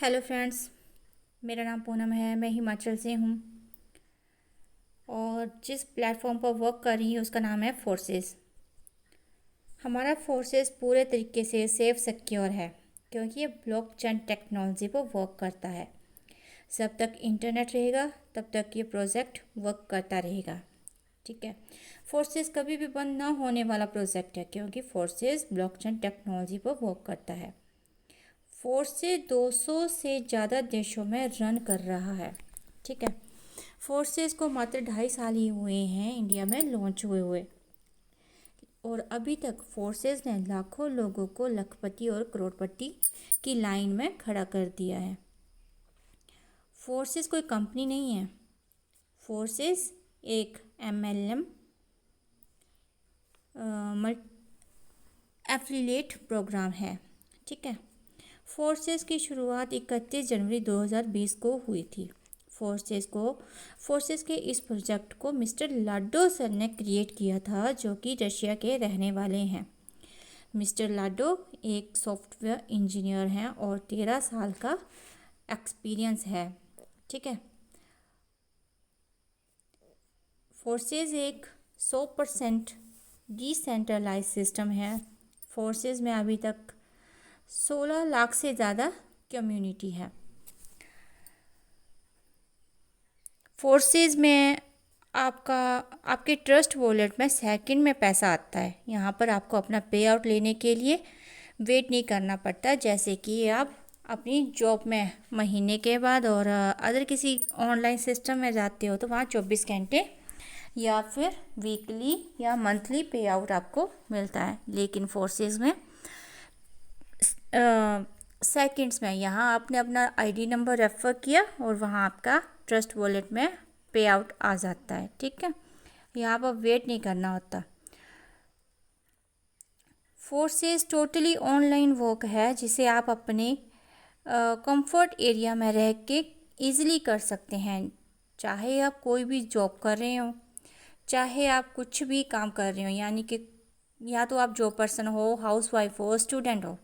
Hello friends, मेरा नाम पूनम है। मैं हिमाचल से हूँ और जिस प्लेटफॉर्म पर वर्क कर रही हूँ उसका नाम है फोर्सेस। हमारा फोर्सेस पूरे तरीके से सेफ सिक्योर है क्योंकि ये ब्लॉकचेन टेक्नोलॉजी पर वर्क करता है। जब तक इंटरनेट रहेगा तब तक ये प्रोजेक्ट वर्क करता रहेगा। ठीक है, फोर्सेस कभी भी बंद ना होने वाला प्रोजेक्ट है क्योंकि फोर्सेस ब्लॉकचेन टेक्नोलॉजी पर वर्क करता है। फोर्सेस 200 से ज़्यादा देशों में रन कर रहा है। ठीक है, फोर्सेस को मात्र 2.5 साल ही हुए हैं इंडिया में लॉन्च हुए और अभी तक फोर्सेस ने लाखों लोगों को लखपति और करोड़पति की लाइन में खड़ा कर दिया है। फोर्सेस कोई कंपनी नहीं है। फोर्सेस एक MLM एफिलिएट प्रोग्राम है। ठीक है, फोर्सेस की शुरुआत 31 जनवरी 2020 को हुई थी। फोर्सेस के इस प्रोजेक्ट को मिस्टर लाडो सर ने क्रिएट किया था, जो कि रशिया के रहने वाले हैं। मिस्टर लाडो एक सॉफ्टवेयर इंजीनियर हैं और 13 साल का एक्सपीरियंस है। ठीक है, फोर्सेस एक 100% डिसेंट्रलाइज सिस्टम है। फोर्सेस में अभी तक 16 लाख से ज़्यादा कम्युनिटी है। फोर्सेस में आपके ट्रस्ट वॉलेट में सेकंड में पैसा आता है। यहाँ पर आपको अपना पे आउट लेने के लिए वेट नहीं करना पड़ता, जैसे कि आप अपनी जॉब में महीने के बाद और अदर किसी ऑनलाइन सिस्टम में जाते हो तो वहाँ 24 घंटे या फिर वीकली या मंथली पे आउट आपको मिलता है। लेकिन फोर्सेस में सेकंड्स में यहाँ आपने अपना आईडी नंबर रेफर किया और वहाँ आपका ट्रस्ट वॉलेट में पे आउट आ जाता है। ठीक है, यहाँ पर वेट नहीं करना होता। फोर्सेस टोटली ऑनलाइन वर्क है जिसे आप अपने कंफर्ट एरिया में रह के ईजिली कर सकते हैं। चाहे आप कोई भी जॉब कर रहे हो, चाहे आप कुछ भी काम कर रहे हो, यानी कि या तो आप जॉब पर्सन हो, हाउसवाइफ हो, स्टूडेंट हो,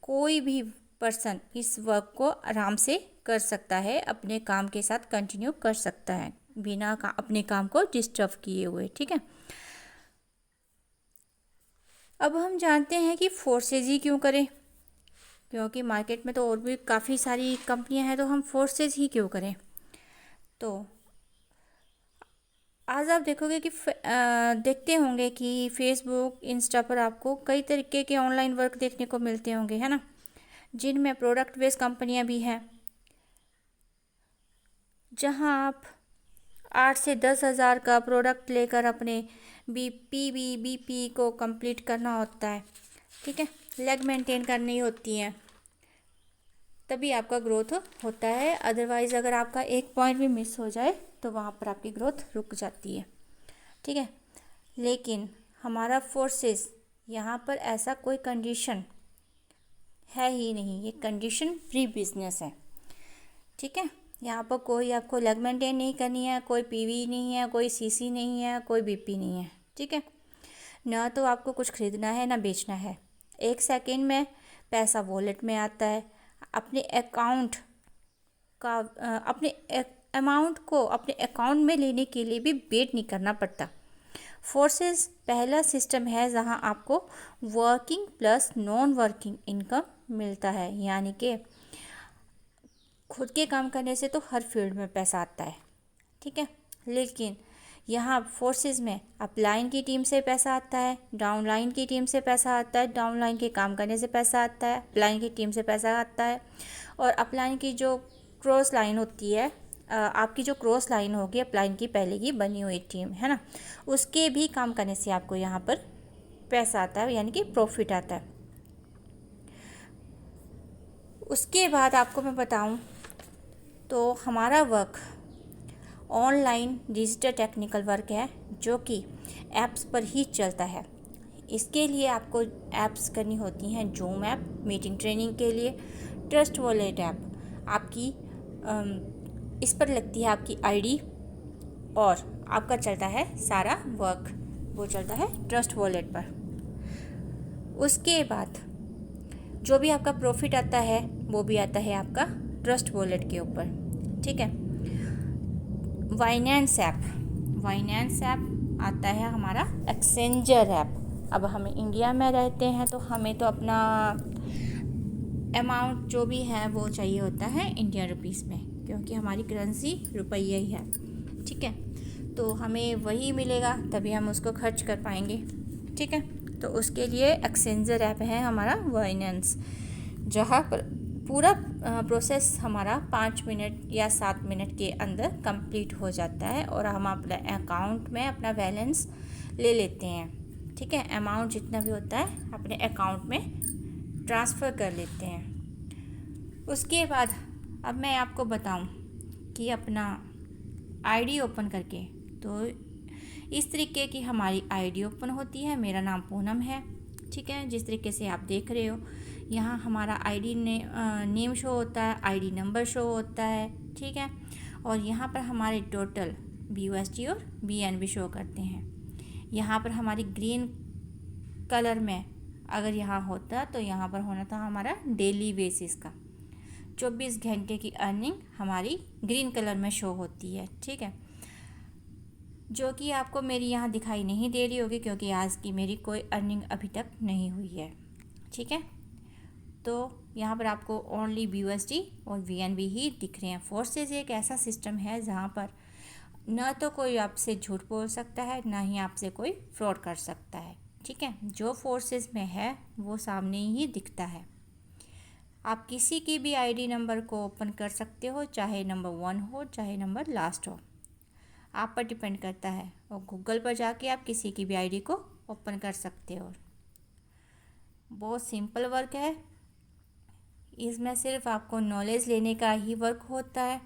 कोई भी पर्सन इस वर्क को आराम से कर सकता है, अपने काम के साथ कंटिन्यू कर सकता है बिना अपने काम को डिस्टर्ब किए हुए। ठीक है, अब हम जानते हैं कि फोर्सेज ही क्यों करें, क्योंकि मार्केट में तो और भी काफ़ी सारी कंपनियां हैं, तो हम फोर्सेज ही क्यों करें। तो आज आप देखोगे कि देखते होंगे कि फेसबुक, इंस्टा पर आपको कई तरीके के ऑनलाइन वर्क देखने को मिलते होंगे, है ना, जिनमें प्रोडक्ट बेस्ड कंपनियां भी हैं, जहां आप 8 से 10 हज़ार का प्रोडक्ट लेकर अपने बीपी को कंप्लीट करना होता है। ठीक है, लेग मेंटेन करनी होती है, तभी आपका ग्रोथ होता है। अदरवाइज़ अगर आपका एक पॉइंट भी मिस हो जाए तो वहाँ पर आपकी ग्रोथ रुक जाती है। ठीक है, लेकिन हमारा फोर्सेस यहाँ पर ऐसा कोई कंडीशन है ही नहीं, ये कंडीशन फ्री बिजनेस है। ठीक है, यहाँ पर कोई आपको लेग मेंटेन नहीं करनी है, कोई पीवी नहीं है, कोई सीसी नहीं है, कोई बीपी नहीं है। ठीक है, ना तो आपको कुछ खरीदना है ना बेचना है। 1 सेकेंड में पैसा वॉलेट में आता है। अपने अकाउंट का अपने अमाउंट को अपने अकाउंट में लेने के लिए भी वेट नहीं करना पड़ता। फोर्सेस पहला सिस्टम है जहां आपको working plus non working income मिलता है, यानी कि खुद के काम करने से तो हर फील्ड में पैसा आता है। ठीक है, लेकिन यहाँ फोर्सेस में अपलाइन की टीम से पैसा आता है, डाउनलाइन की टीम से पैसा आता है, डाउनलाइन के काम करने से पैसा आता है, अपलाइन की टीम से पैसा आता है, और अपलाइन की जो क्रॉस लाइन होती है, आपकी जो क्रॉस लाइन होगी अपलाइन की पहले की बनी हुई टीम है ना, उसके भी काम करने से आपको यहाँ पर पैसा आता है, यानी कि प्रॉफिट आता है। उसके बाद आपको मैं बताऊँ तो हमारा work online digital technical work है जो कि ऐप्स पर ही चलता है। इसके लिए आपको ऐप्स करनी होती हैं, जूम ऐप मीटिंग ट्रेनिंग के लिए, ट्रस्ट वॉलेट ऐप आपकी इस पर लगती है आपकी आईडी और आपका चलता है सारा वर्क, वो चलता है ट्रस्ट वॉलेट पर। उसके बाद जो भी आपका प्रॉफिट आता है वो भी आता है आपका ट्रस्ट वॉलेट के ऊपर। ठीक है, वाइनेंस ऐप आता है हमारा एक्सचेंजर ऐप। अब हम इंडिया में रहते हैं तो हमें तो अपना अमाउंट जो भी है वो चाहिए होता है इंडियन रुपीस में, क्योंकि हमारी करेंसी रुपया ही है। ठीक है, तो हमें वही मिलेगा तभी हम उसको खर्च कर पाएंगे। ठीक है, तो उसके लिए एक्सचेंजर ऐप है हमारा वाइनेंस, जहाँ पर पूरा प्रोसेस हमारा 5 मिनट या 7 मिनट के अंदर कंप्लीट हो जाता है और हम अपने अकाउंट में अपना बैलेंस ले लेते हैं। ठीक है, अमाउंट जितना भी होता है अपने अकाउंट में ट्रांसफ़र कर लेते हैं। उसके बाद अब मैं आपको बताऊं कि अपना आईडी ओपन करके, तो इस तरीके की हमारी आईडी ओपन होती है। मेरा नाम पूनम है। ठीक है, जिस तरीके से आप देख रहे हो यहाँ हमारा आईडी नेम शो होता है, आईडी नंबर शो होता है। ठीक है, और यहाँ पर हमारे टोटल BUSD और BNB शो करते हैं। यहाँ पर हमारी ग्रीन कलर में अगर यहाँ होता तो यहाँ पर होना था हमारा डेली बेसिस का 24 घंटे की अर्निंग हमारी ग्रीन कलर में शो होती है। ठीक है, जो कि आपको मेरी यहाँ दिखाई नहीं दे रही होगी क्योंकि आज की मेरी कोई अर्निंग अभी तक नहीं हुई है। ठीक है, तो यहाँ पर आपको ओनली BUSD और VNB ही दिख रहे हैं। फोर्सेस एक ऐसा सिस्टम है जहाँ पर न तो कोई आपसे झूठ बोल सकता है, ना ही आपसे कोई फ्रॉड कर सकता है। ठीक है, जो फोर्सेस में है वो सामने ही दिखता है। आप किसी की भी आईडी नंबर को ओपन कर सकते हो, चाहे नंबर 1 हो चाहे नंबर लास्ट हो, आप पर डिपेंड करता है। और गूगल पर जाके आप किसी की भी आईडी को ओपन कर सकते हो। बहुत सिंपल वर्क है, इसमें सिर्फ आपको नॉलेज लेने का ही वर्क होता है।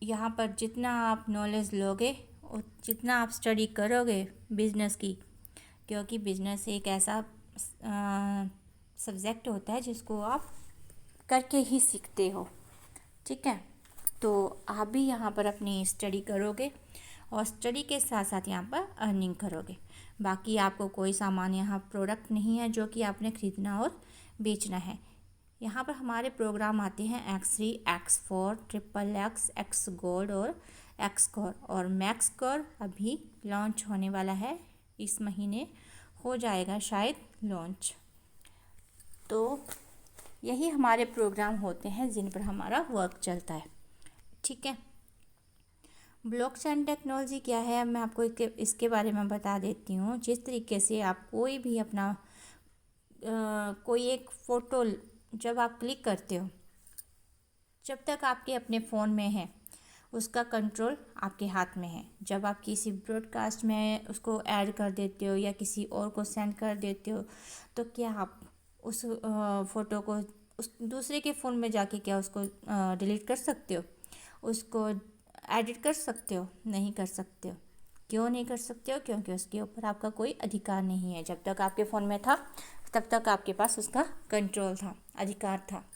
यहाँ पर जितना आप नॉलेज लोगे और जितना आप स्टडी करोगे बिज़नेस की, क्योंकि बिज़नेस एक ऐसा सब्जेक्ट होता है जिसको आप करके ही सीखते हो। ठीक है, तो आप भी यहाँ पर अपनी स्टडी करोगे और स्टडी के साथ साथ यहाँ पर अर्निंग करोगे। बाकी आपको कोई सामान यहाँ प्रोडक्ट नहीं है जो कि आपने ख़रीदना और बेचना है। यहाँ पर हमारे प्रोग्राम आते हैं X3, X4, XXX, X gold और X कोर, और मैक्स कोर अभी लॉन्च होने वाला है, इस महीने हो जाएगा शायद लॉन्च। तो यही हमारे प्रोग्राम होते हैं जिन पर हमारा वर्क चलता है। ठीक है, ब्लॉकचेन टेक्नोलॉजी क्या है मैं आपको इसके बारे में बता देती हूँ। जिस तरीके से आप कोई भी अपना कोई एक फ़ोटो जब आप क्लिक करते हो, जब तक आपके अपने फ़ोन में है उसका कंट्रोल आपके हाथ में है। जब आप किसी ब्रॉडकास्ट में उसको ऐड कर देते हो या किसी और को सेंड कर देते हो, तो क्या आप उस फ़ोटो को उस दूसरे के फ़ोन में जाके क्या उसको डिलीट कर सकते हो, उसको एडिट कर सकते हो? नहीं कर सकते हो। क्यों नहीं कर सकते हो? क्योंकि उसके ऊपर आपका कोई अधिकार नहीं है। जब तक आपके फ़ोन में था तब तक आपके पास उसका कंट्रोल था, अधिकार था।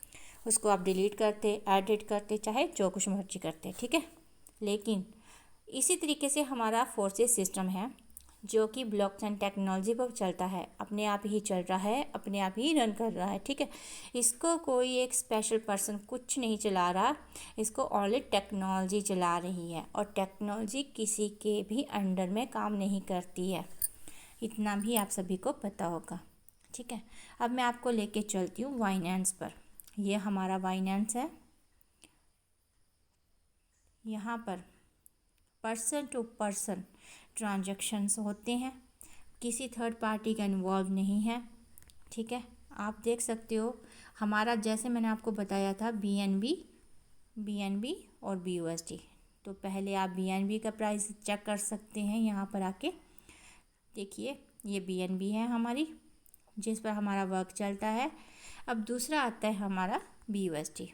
उसको आप डिलीट करते, एडिट करते, चाहे जो कुछ मर्जी करते। ठीक है, लेकिन इसी तरीके से हमारा फोर्सेस सिस्टम है जो कि ब्लॉकचेन टेक्नोलॉजी पर चलता है, अपने आप ही चल रहा है, अपने आप ही रन कर रहा है। ठीक है, इसको कोई एक स्पेशल पर्सन कुछ नहीं चला रहा, इसको ओनली टेक्नोलॉजी चला रही है। और टेक्नोलॉजी किसी के भी अंडर में काम नहीं करती है, इतना भी आप सभी को पता होगा। ठीक है, अब मैं आपको लेके चलती हूँ वाइनेंस पर। ये हमारा वाइनेंस है। यहाँ पर पर्सन टू पर्सन ट्रांजैक्शंस होते हैं, किसी थर्ड पार्टी का इन्वॉल्व नहीं है। ठीक है, आप देख सकते हो हमारा, जैसे मैंने आपको बताया था BNB और BUSD। तो पहले आप BNB का प्राइस चेक कर सकते हैं। यहाँ पर आके देखिए, ये BNB है हमारी, जिस पर हमारा वर्क चलता है। अब दूसरा आता है हमारा BUSD।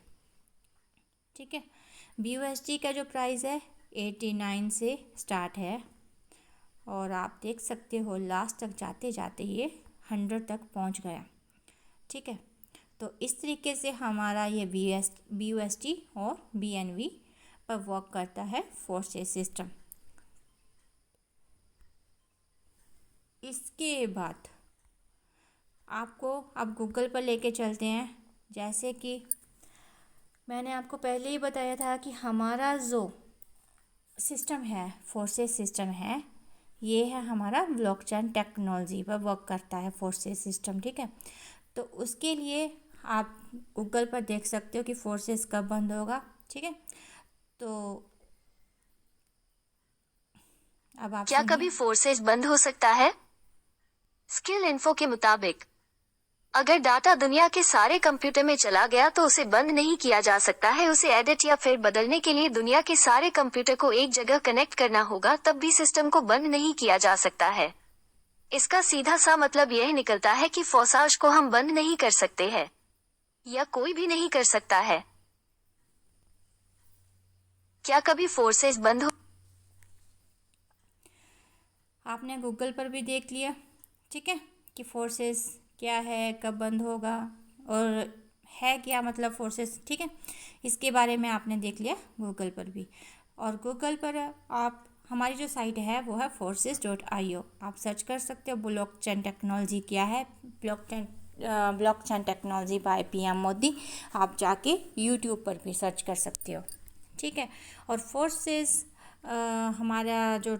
ठीक है, BUSD का जो प्राइस है 89 से स्टार्ट है, और आप देख सकते हो लास्ट तक जाते जाते ये 100 तक पहुंच गया। ठीक है, तो इस तरीके से हमारा ये BUSD और BNB पर वर्क करता है फोर्सेस सिस्टम। इसके बाद आपको अब गूगल पर लेके चलते हैं। जैसे कि मैंने आपको पहले ही बताया था कि हमारा जो सिस्टम है, फोर्सेस सिस्टम है, ये है हमारा ब्लॉकचेन टेक्नोलॉजी पर वर्क करता है फोर्सेस सिस्टम, ठीक है। तो उसके लिए आप गूगल पर देख सकते हो कि फोर्सेस कब बंद होगा, ठीक है। तो अब आप क्या सुनिए। कभी फोर्सेज बंद हो सकता है? स्किल इन्फो के मुताबिक अगर डाटा दुनिया के सारे कंप्यूटर में चला गया तो उसे बंद नहीं किया जा सकता है। उसे एडिट या फिर बदलने के लिए दुनिया के सारे कंप्यूटर को एक जगह कनेक्ट करना होगा, तब भी सिस्टम को बंद नहीं किया जा सकता है। इसका सीधा सा मतलब यह निकलता है कि फोर्साज को हम बंद नहीं कर सकते हैं, या कोई भी नहीं कर सकता है। क्या कभी फोर्सेज बंद हो? आपने गूगल पर भी देख लिया, ठीक है, कि फोर्सेस क्या है, कब बंद होगा और है क्या, मतलब फोर्सेस, ठीक है। इसके बारे में आपने देख लिया गूगल पर भी। और गूगल पर आप हमारी जो साइट है वो है forces.io, आप सर्च कर सकते हो ब्लॉकचेन टेक्नोलॉजी क्या है, blockchain technology by PM Modi. आप जाके यूट्यूब पर भी सर्च कर सकते हो, ठीक है। और फोर्सेस हमारा जो,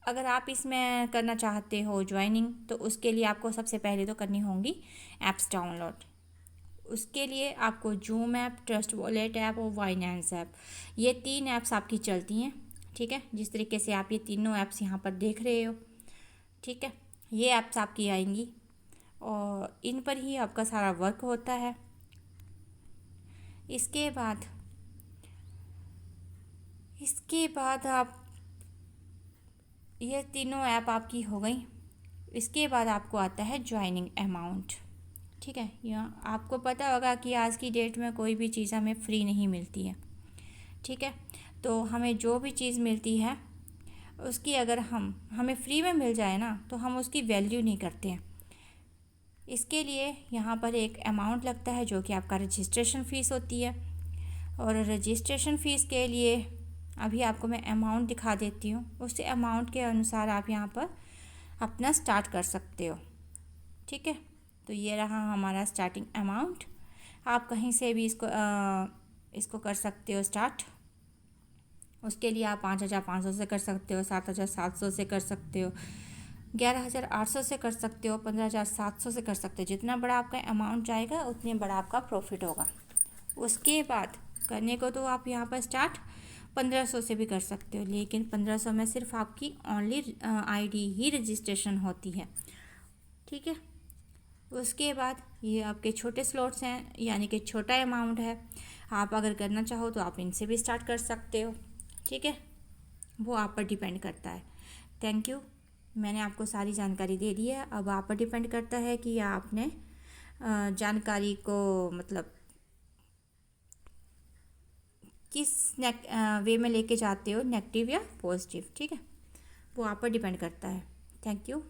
अगर आप इसमें करना चाहते हो ज्वाइनिंग, तो उसके लिए आपको सबसे पहले तो करनी होंगी ऐप्स डाउनलोड। उसके लिए आपको zoom app, trust wallet app और वाइनेंस ऐप, ये 3 ऐप्स आपकी चलती हैं, ठीक है। जिस तरीके से आप ये तीनों ऐप्स यहाँ पर देख रहे हो, ठीक है, ये ऐप्स आपकी आएंगी और इन पर ही आपका सारा वर्क होता है। इसके बाद आप, ये तीनों ऐप आपकी हो गई। इसके बाद आपको आता है ज्वाइनिंग अमाउंट, ठीक है। यहाँ आपको पता होगा कि आज की डेट में कोई भी चीज़ हमें फ्री नहीं मिलती है, ठीक है। तो हमें जो भी चीज़ मिलती है उसकी, अगर हमें फ्री में मिल जाए ना, तो हम उसकी वैल्यू नहीं करते हैं। इसके लिए यहाँ पर एक अमाउंट लगता है जो कि आपका रजिस्ट्रेशन फ़ीस होती है। और रजिस्ट्रेशन फ़ीस के लिए अभी आपको मैं अमाउंट दिखा देती हूँ, उस अमाउंट के अनुसार आप यहाँ पर अपना स्टार्ट कर सकते हो, ठीक है। तो ये रहा हमारा स्टार्टिंग अमाउंट। आप कहीं से भी इसको कर सकते हो स्टार्ट। उसके लिए आप 5,500 से कर सकते हो, 7,700 से कर सकते हो, 11,800 से कर सकते हो, 15,700 से कर सकते हो। जितना बड़ा आपका अमाउंट जाएगा उतने बड़ा आपका प्रॉफिट होगा। उसके बाद करने को तो आप यहाँ पर स्टार्ट 1,500 से भी कर सकते हो, लेकिन 1,500 में सिर्फ आपकी ओनली ID ही रजिस्ट्रेशन होती है, ठीक है। उसके बाद ये आपके छोटे स्लॉट्स हैं, यानी कि छोटा अमाउंट है। आप अगर करना चाहो तो आप इनसे भी स्टार्ट कर सकते हो, ठीक है। वो आप पर डिपेंड करता है। थैंक यू, मैंने आपको सारी जानकारी दे दी है। अब आप पर डिपेंड करता है कि आपने जानकारी को मतलब किस वे में लेके जाते हो, नेगेटिव या पॉजिटिव, ठीक है। वो आप पर डिपेंड करता है। Thank you.